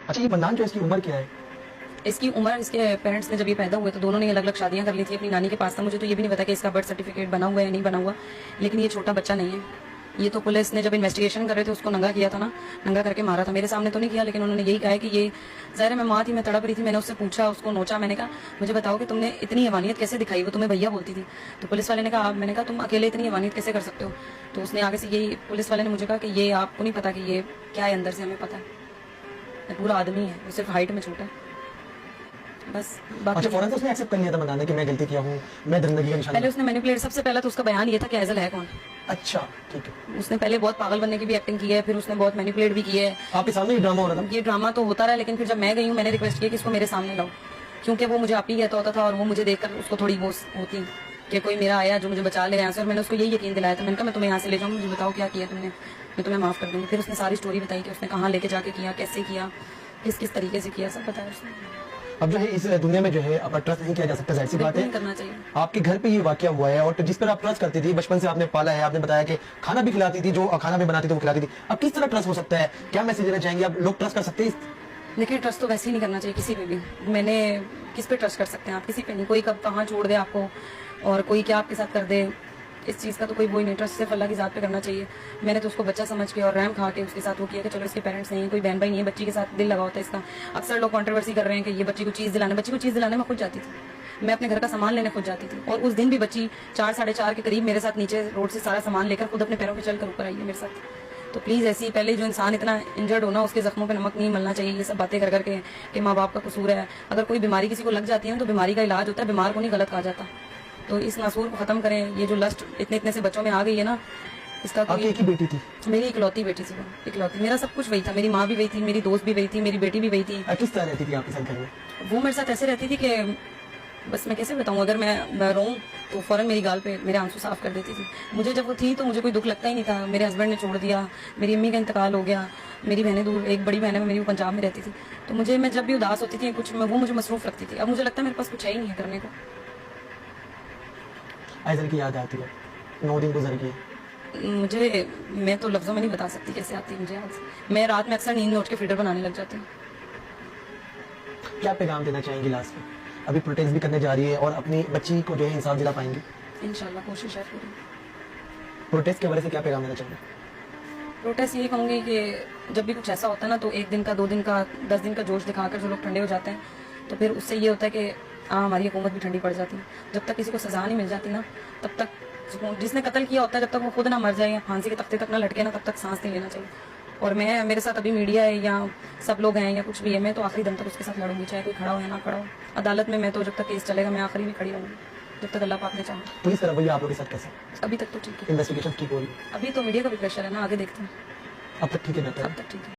अच्छा, ये बंदान जो इसकी उम्र क्या है? इसकी उम्र, इसके पेरेंट्स ने जब ये पैदा हुए तो दोनों ने अलग अलग शादियां कर ली थी अपनी नानी के पास था। मुझे तो ये भी नहीं पता कि इसका बर्थ सर्टिफिकेट बना हुआ है या नहीं बना हुआ, लेकिन ये छोटा बच्चा नहीं है। ये तो पुलिस ने जब इन्वेस्टिगेशन कर रहे थे उसको नंगा किया था ना, नंगा करके मारा था। मेरे सामने तो नहीं किया, लेकिन उन्होंने यही कहा है कि ये ज़ाहिर है मैं माँ थी, मैं तड़प रही थी। मैंने उससे पूछा, उसको नोचा, मैंने कहा मुझे बताओ कि तुमने इतनी हैवानियत कैसे दिखाई? वो तुम्हें भैया बोलती थी। तो पुलिस वाले ने कहा, मैंने कहा तुम अकेले इतनी हैवानियत कैसे कर सकते हो? तो उसने आगे से यही, पुलिस वाले ने मुझे कहा कि ये आपको नहीं पता कि ये क्या है अंदर से, हमें पता है। ये पूरा आदमी है, वो सिर्फ हाइट में छोटा है बस। अच्छा, फौरन तो उसने एक्सेप्ट कर लिया था बताने कि मैं गलती किया हूँ, मैं दरिंदगी का निशान। पहले उसने मैनिपुलेट, सबसे पहला तो उसका बयान ये था कि एजल है कौन। अच्छा, ठीक है। उसने पहले बहुत पागल बनने की भी एक्टिंग की है, फिर उसने बहुत मैनिपुलेट भी की है। आपके सामने ही ड्रामा हो रहा था? ये ड्रामा तो होता रहा, लेकिन फिर जब मैं गई हूँ मैंने रिक्वेस्ट किया कि इसको मेरे सामने लाओ, क्योंकि वो मुझे आप ही कहता होता था और वो मुझे देखकर उसको थोड़ी वो होती कि कोई मेरा आया जो मुझे बचा ले यहाँ से। और मैंने उसको यही यकीन दिलाया था, मैंने कहा मैं तुम्हें यहाँ से ले जाऊँ, मुझे बताओ क्या किया तुमने, मैं तुम्हें माफ कर दूंगी। फिर उसने सारी स्टोरी बताई कि उसने कहाँ लेके जाके किया, कैसे किया, किस किस तरीके से किया, सब बताया उसने। अब जो है इस दुनिया में जो है अब ट्रस्ट नहीं किया जा सकता, जाहिर सी बात है। करना चाहिए। आपके घर पे ये वाकया हुआ है और जिस पर आप ट्रस्ट करती थी, बचपन से आपने पाला है, आपने बताया कि खाना भी खिलाती थी, जो खाना भी बनाती थी वो खिलाती थी। अब किस तरह ट्रस्ट हो सकता है? क्या मैसेज देना चाहेंगे? अब लोग ट्रस्ट कर सकते हैं? देखिए, ट्रस्ट तो वैसे ही नहीं करना चाहिए किसी पे भी। मैंने किस पे ट्रस्ट कर सकते हैं आप? किसी पे नहीं। कोई कब कहाँ छोड़ दे आपको और कोई क्या आपके साथ कर दे, इस चीज़ का तो कोई वो ही नहीं। ट्रस्ट सिर्फ अल्लाह की ज़ात पे करना चाहिए। मैंने तो उसको बच्चा समझ के और रैम खा के उसके साथ वो किया कि चलो इसके पेरेंट्स नहीं है, कोई बहन भाई नहीं है, बच्ची के साथ दिल लगा होता है इसका। अक्सर लोग कंट्रोवर्सी कर रहे हैं कि ये बच्ची को चीज़ दिलाने में खुद जाती थी। मैं अपने घर का सामान लेने खुद जाती थी और उस दिन भी बच्ची 4 साढ़े 4 के करीब मेरे साथ नीचे रोड से सारा सामान लेकर खुद अपने पैरों पे चल कर ऊपर आई है मेरे साथ। तो प्लीज़ ऐसी, पहले जो इंसान इतना इंजर्ड होना, उसके जख्मों पे नमक नहीं मलना चाहिए। ये सब बातें कर करके कि माँ बाप का कसूर है। अगर कोई बीमारी किसी को लग जाती है ना तो बीमारी का इलाज होता है, बीमार को नहीं गलत कहा जाता। तो इस नासूर को खत्म करें। ये जो लस्ट इतने इतने से बच्चों में आ गई है ना, इसका कोई। एक ही बेटी थी? मेरी इकलौती बेटी थी वो, इकलौती। मेरा सब कुछ वही था, मेरी माँ भी वही थी, मेरी दोस्त भी वही थी, मेरी बेटी भी वही थी। किस तरह रहती थी आपके साथ घर में? वो मेरे साथ ऐसे रहती थी कि बस मैं कैसे बताऊं, अगर मैं रोऊं तो फौरन मेरी गाल पे मेरे आंसू साफ कर देती थी। मुझे जब वो थी तो मुझे कोई दुख लगता ही नहीं था। मेरे हस्बैंड ने छोड़ दिया, मेरी अम्मी का इंतकाल हो गया, मेरी बहनें दूर, एक बड़ी बहन है मेरी, वो पंजाब में रहती थी। तो मैं जब भी उदास होती थी कुछ, वो मुझे मसरूफ रखती थी। अब मुझे लगता है मेरे पास कुछ है ही नहीं है करने को। आइज़ल की याद आती है, 9 दिन गुजर गए। मैं तो लफ्जों में नहीं बता सकती कैसे आती है मुझे याद। मैं रात में अक्सर नींद में उठ के फिल्टर बनाने लग जाती हूँ। क्या पैगाम देना चाहेंगी लास्ट में? अभी प्रोटेस्ट भी करने जा रही है और अपनी बच्ची को जो है इंसाफ दिला पाएंगे? इंशाल्लाह कोशिश है पूरी। प्रोटेस्ट के वजह से क्या पैगाम देना चाहेंगे? प्रोटेस्ट ये कहूँगी कि जब भी कुछ ऐसा होता है ना तो 1 दिन का, 2 दिन का, 10 दिन का जोश दिखाकर जो लोग ठंडे हो जाते हैं, तो फिर उससे ये होता है कि हमारी हुकूमत भी ठंडी पड़ जाती है। जब तक किसी को सजा नहीं मिल जाती ना, तब तक जिसने कत्ल किया होता है, जब तक वो खुद ना मर जाए या फांसी के तख्ते तक ना लटके ना, तब तक सांस नहीं लेना चाहिए। और मेरे साथ अभी मीडिया है या सब लोग हैं या कुछ भी है, मैं तो आखिरी दम तक उसके साथ लड़ूंगी, चाहे कोई खड़ा हो या ना खड़ा हो। अदालत में मैं तो जब तक केस चलेगा मैं आखिरी में खड़ी रहूंगी, जब तक अल्लाह पाक ने चाहा। पुलिस तरफ आप लोगों के साथ कैसे? अभी तक तो ठीक है। इन्वेस्टिगेशन ठीक हो रही? अभी तो मीडिया का भी प्रेशर है ना, आगे देखते हैं। अब तक ठीक है? अब तक ठीक है।